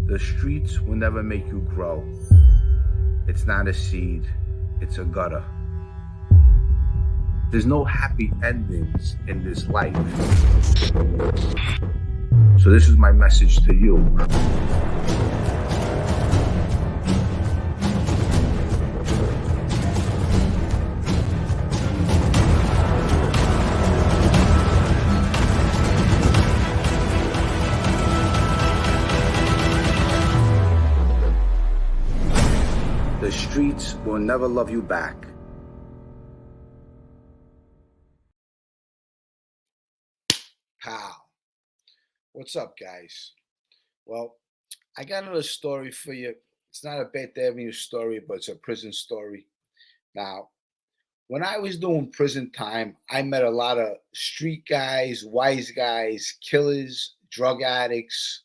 The streets will never make you grow. It's not a seed, it's a gutter. There's no happy endings in this life. So this is my message to you. The streets will never love you back. Pow. What's up, guys? Well, I got another story for you. It's not a Beth Avenue story, but it's a prison story. Now, when I was doing prison time, I met a lot of street guys, wise guys, killers, drug addicts,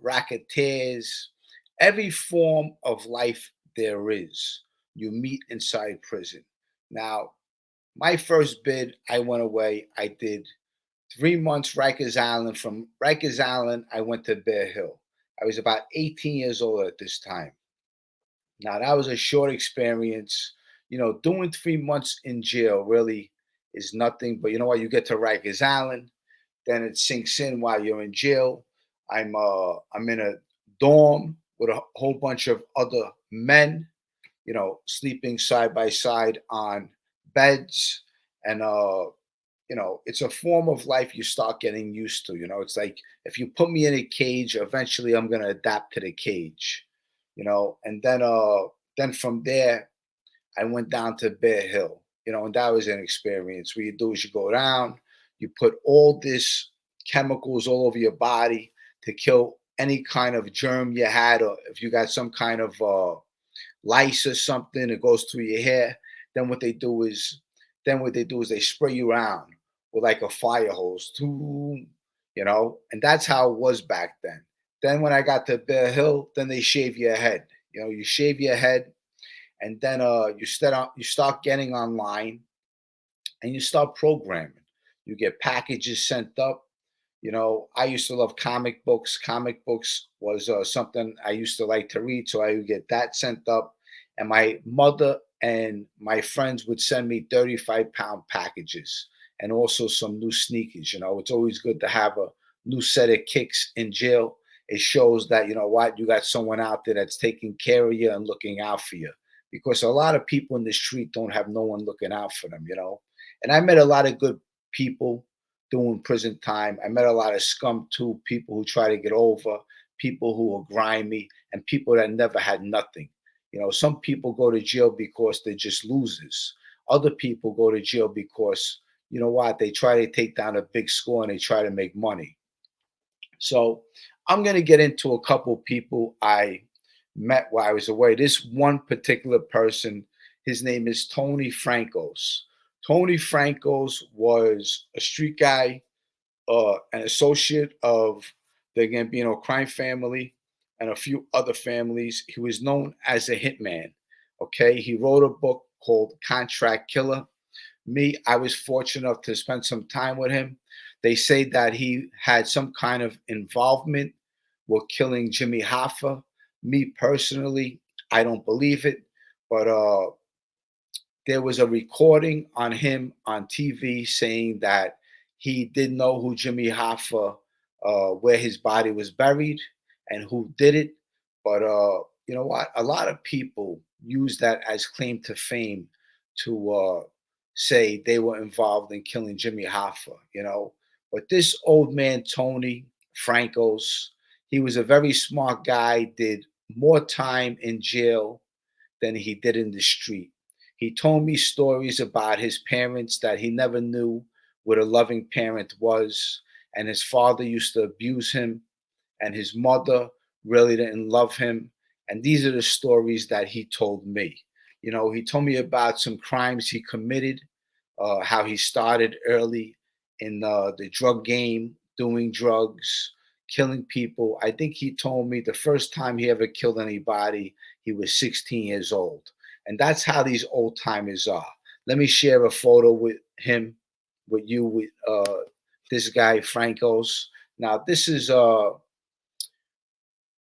racketeers, every form of life there is, you meet inside prison. Now, my first bid, I went away. I did 3 months Rikers Island. From Rikers Island, I went to Bear Hill. I was about 18 years old at this time. Now, that was a short experience. Doing 3 months in jail really is nothing. But you know what? You get to Rikers Island, then it sinks in while you're in jail. I'm in a dorm with a whole bunch of other men, sleeping side by side on beds. And it's a form of life you start getting used to. It's like if you put me in a cage, eventually I'm gonna adapt to the cage. And then from there I went down to Bear Hill, and that was an experience. What you do is you go down, you put all this chemicals all over your body to kill any kind of germ you had, or if you got some kind of lice or something, it goes through your hair. Then what they do is, they spray you around with like a fire hose, and that's how it was back then. Then when I got to Bear Hill, then they shave your head. You shave your head, and then you start getting online, and you start programming. You get packages sent up. I used to love comic books. Comic books was something I used to like to read, so I would get that sent up. And my mother and my friends would send me 35-pound packages and also some new sneakers. It's always good to have a new set of kicks in jail. It shows that, you got someone out there that's taking care of you and looking out for you. Because a lot of people in the street don't have no one looking out for them. And I met a lot of good people doing prison time. I met a lot of scum too, people who try to get over, people who are grimy, and people that never had nothing. Some people go to jail because they're just losers. Other people go to jail because, they try to take down a big score and they try to make money. So I'm going to get into a couple people I met while I was away. This one particular person, his name is Tony Frankos. Tony Frankos was a street guy, an associate of the Gambino crime family and a few other families. He was known as a hitman. Okay, he wrote a book called Contract Killer. I was fortunate enough to spend some time with him. They say that he had some kind of involvement with killing Jimmy Hoffa. Me personally, I don't believe it, but there was a recording on him on TV saying that he didn't know who Jimmy Hoffa, where his body was buried, and who did it. But you know what? A lot of people use that as claim to fame to say they were involved in killing Jimmy Hoffa. But this old man Tony Frankos, he was a very smart guy. Did more time in jail than he did in the street. He told me stories about his parents that he never knew what a loving parent was. And his father used to abuse him, and his mother really didn't love him. And these are the stories that he told me. He told me about some crimes he committed, how he started early in the drug game, doing drugs, killing people. I think he told me the first time he ever killed anybody, he was 16 years old. And that's how these old timers are. Let me share a photo with him, with you, with this guy, Frankos. Now, this is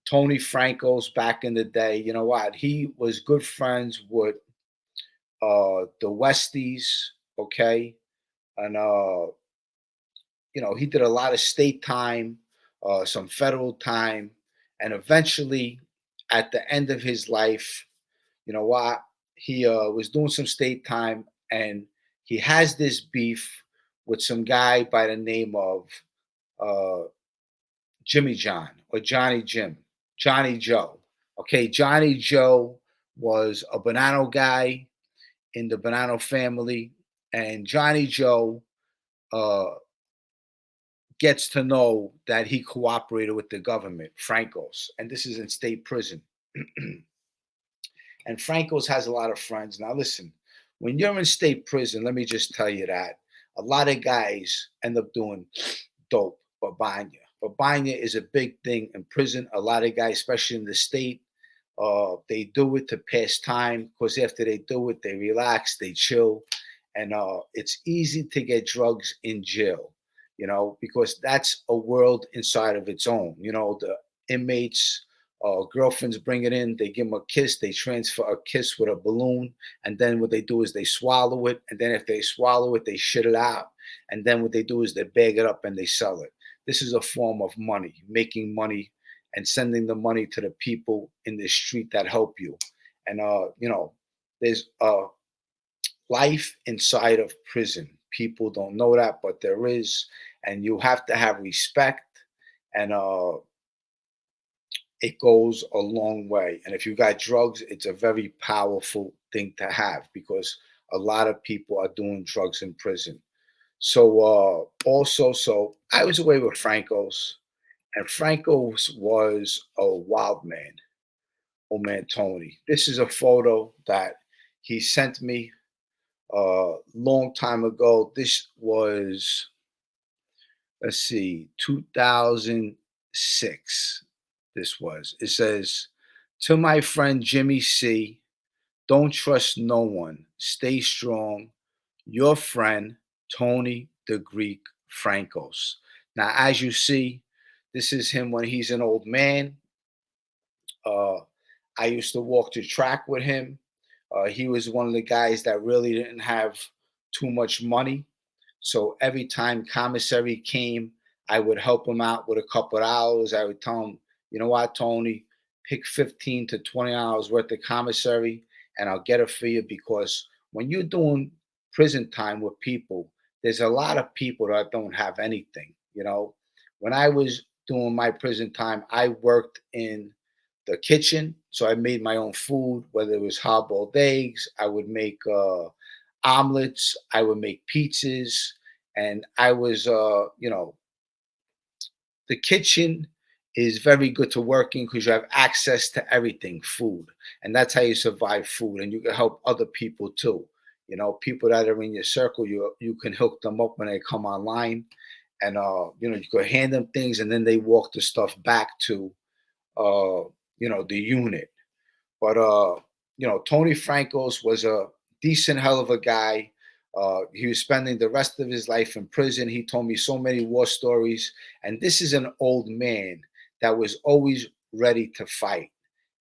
Tony Frankos back in the day. You know what? He was good friends with the Westies, okay? And he did a lot of state time, some federal time, and eventually, at the end of his life, you know what? He was doing some state time, and he has this beef with some guy by the name of uh, Jimmy John or Johnny Jim, Johnny Joe. Okay, Johnny Joe was a Bonanno guy in the Bonanno family, and Johnny Joe uh, gets to know that he cooperated with the government, Frankos, and this is in state prison. And Frankos has a lot of friends. Now, listen, when you're in state prison, let me just tell you that a lot of guys end up doing dope, babanya. Babanya is a big thing in prison. A lot of guys, especially in the state, they do it to pass time because after they do it, they relax, they chill, and it's easy to get drugs in jail, because that's a world inside of its own. The inmates, girlfriends bring it in, they give them a kiss, they transfer a kiss with a balloon, and then what they do is they swallow it, and then if they swallow it, they shit it out, and then what they do is they bag it up and they sell it. This is a form of money, making money and sending the money to the people in the street that help you. And there's life inside of prison. People don't know that, but there is, and you have to have respect. And it goes a long way. And if you got drugs, it's a very powerful thing to have because a lot of people are doing drugs in prison. So so I was away with Frankos, and Frankos was a wild man. Old man Tony. This is a photo that he sent me a long time ago. This was, let's see, 2006. This was. It says, "To my friend Jimmy C, don't trust no one. Stay strong. Your friend, Tony the Greek Frankos." Now, as you see, this is him when he's an old man. Uh, I used to walk the track with him. He was one of the guys that really didn't have too much money. So every time commissary came, I would help him out with a couple of dollars. I would tell him, you know what, Tony, pick 15 to $20 worth of commissary and I'll get it for you because when you're doing prison time with people, there's a lot of people that don't have anything. When I was doing my prison time, I worked in the kitchen. So I made my own food, whether it was hard boiled eggs, I would make omelets, I would make pizzas. And I was, the kitchen is very good to work in because you have access to everything, food. And that's how you survive food. And you can help other people too. People that are in your circle, you can hook them up when they come online. And, you could hand them things and then they walk the stuff back to, the unit. But Tony Frankos was a decent hell of a guy. He was spending the rest of his life in prison. He told me so many war stories. And this is an old man that was always ready to fight.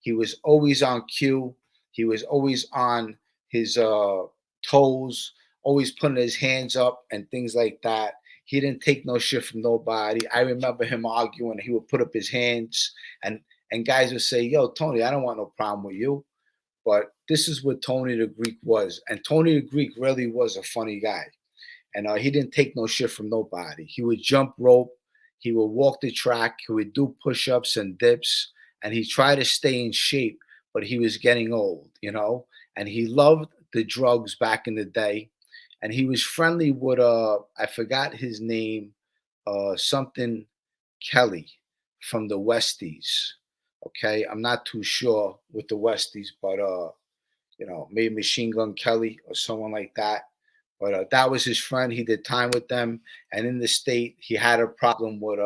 He was always on cue. He was always on his toes, always putting his hands up and things like that. He didn't take no shit from nobody. I remember him arguing. He would put up his hands and guys would say, "Yo, Tony, I don't want no problem with you." But this is what Tony the Greek was. And Tony the Greek really was a funny guy. And he didn't take no shit from nobody. He would jump rope. He would walk the track. He would do push-ups and dips. And he tried to stay in shape, but he was getting old, And he loved the drugs back in the day. And he was friendly with, I forgot his name, something Kelly from the Westies. Okay, I'm not too sure with the Westies, but maybe Machine Gun Kelly or someone like that. But that was his friend. He did time with them, and in the state, he had a problem with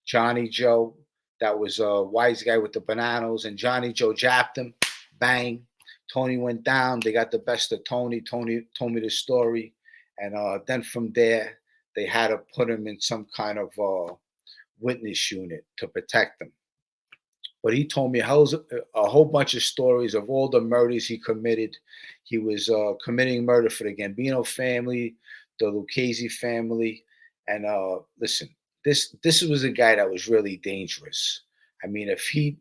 Johnny Joe. That was a wise guy with the bananas, and Johnny Joe jabbed him. Bang! Tony went down. They got the best of Tony. Tony told me the story, and then from there, they had to put him in some kind of witness unit to protect him. but he told me a whole bunch of stories of all the murders he committed. He was committing murder for the Gambino family, the Lucchese family, and listen, this was a guy that was really dangerous. I mean, if he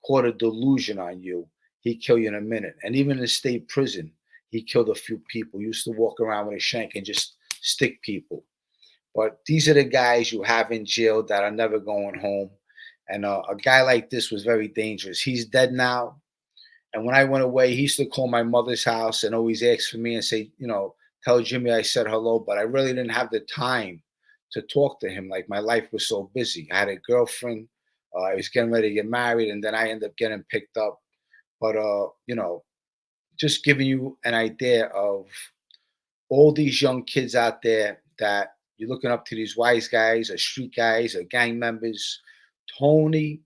caught a delusion on you, he'd kill you in a minute. And even in state prison, he killed a few people. He used to walk around with a shank and just stick people. But these are the guys you have in jail that are never going home. And a guy like this was very dangerous. He's dead now. And when I went away, he used to call my mother's house and always ask for me and say, tell Jimmy I said hello. But I really didn't have the time to talk to him. Like, my life was so busy. I had a girlfriend. I was getting ready to get married, and then I ended up getting picked up. But, just giving you an idea of all these young kids out there that you're looking up to, these wise guys or street guys or gang members. Tony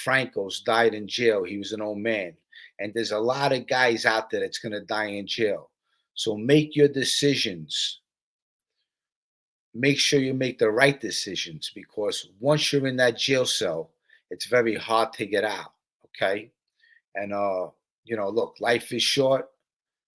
Frankos died in jail. He was an old man. And there's a lot of guys out there that's going to die in jail. So make your decisions. Make sure you make the right decisions, because once you're in that jail cell, it's very hard to get out. Okay. And, look, life is short.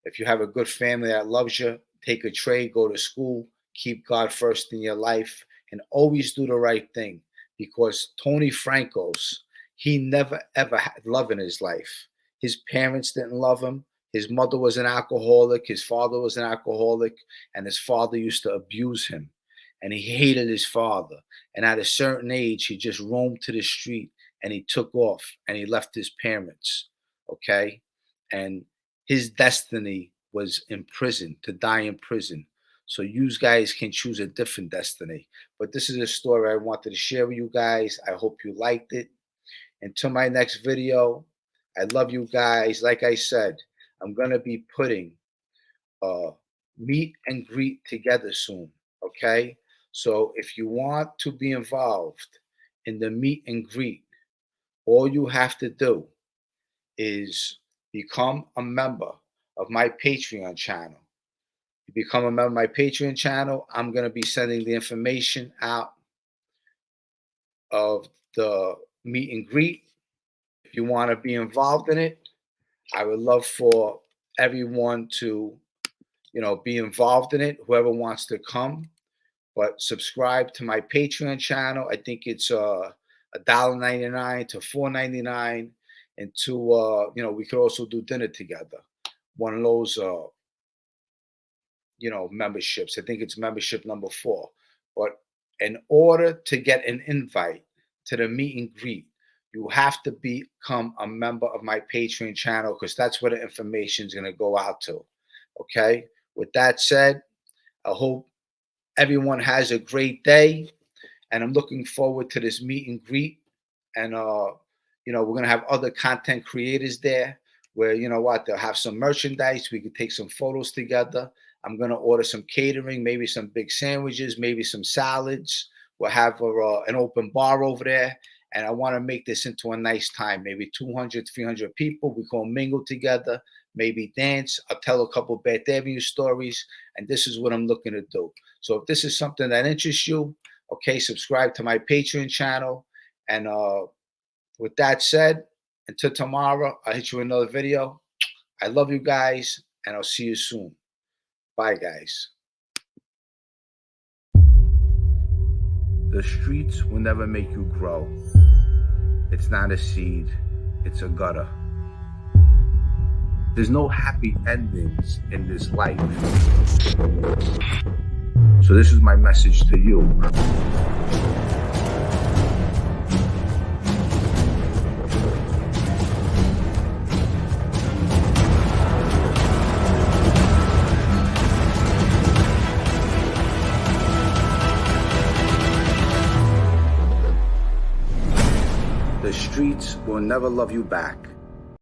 If you have a good family that loves you, take a trade, go to school, keep God first in your life, and always do the right thing. Because Tony Frankos, he never, ever had love in his life. His parents didn't love him. His mother was an alcoholic. His father was an alcoholic. And his father used to abuse him. And he hated his father. And at a certain age, he just roamed to the street and he took off and he left his parents. Okay? And his destiny was in prison, to die in prison. So you guys can choose a different destiny. But this is a story I wanted to share with you guys. I hope you liked it. Until my next video, I love you guys. Like I said, I'm going to be putting meet and greet together soon. Okay? So if you want to be involved in the meet and greet, all you have to do is become a member of my Patreon channel. You become a member of my Patreon channel, I'm going to be sending the information out of the meet and greet. If you want to be involved in it, I would love for everyone to, be involved in it, whoever wants to come. But subscribe to my Patreon channel. I think it's $1.99 to $4.99. And we could also do dinner together. One of those, memberships. I think it's membership number 4. But in order to get an invite to the meet and greet, you have to become a member of my Patreon channel, because that's where the information is going to go out to. Okay? With that said, I hope everyone has a great day. And I'm looking forward to this meet and greet. And, we're going to have other content creators there where, they'll have some merchandise. We could take some photos together. I'm going to order some catering, maybe some big sandwiches, maybe some salads. We'll have an open bar over there. And I want to make this into a nice time. Maybe 200, 300 people. We can mingle together, maybe dance. I'll tell a couple of Bath Avenue stories. And this is what I'm looking to do. So if this is something that interests you, okay, subscribe to my Patreon channel. And with that said, until tomorrow, I'll hit you with another video. I love you guys, and I'll see you soon. Bye, guys. The streets will never make you grow. It's not a seed, it's a gutter. There's no happy endings in this life. So this is my message to you. The streets will never love you back.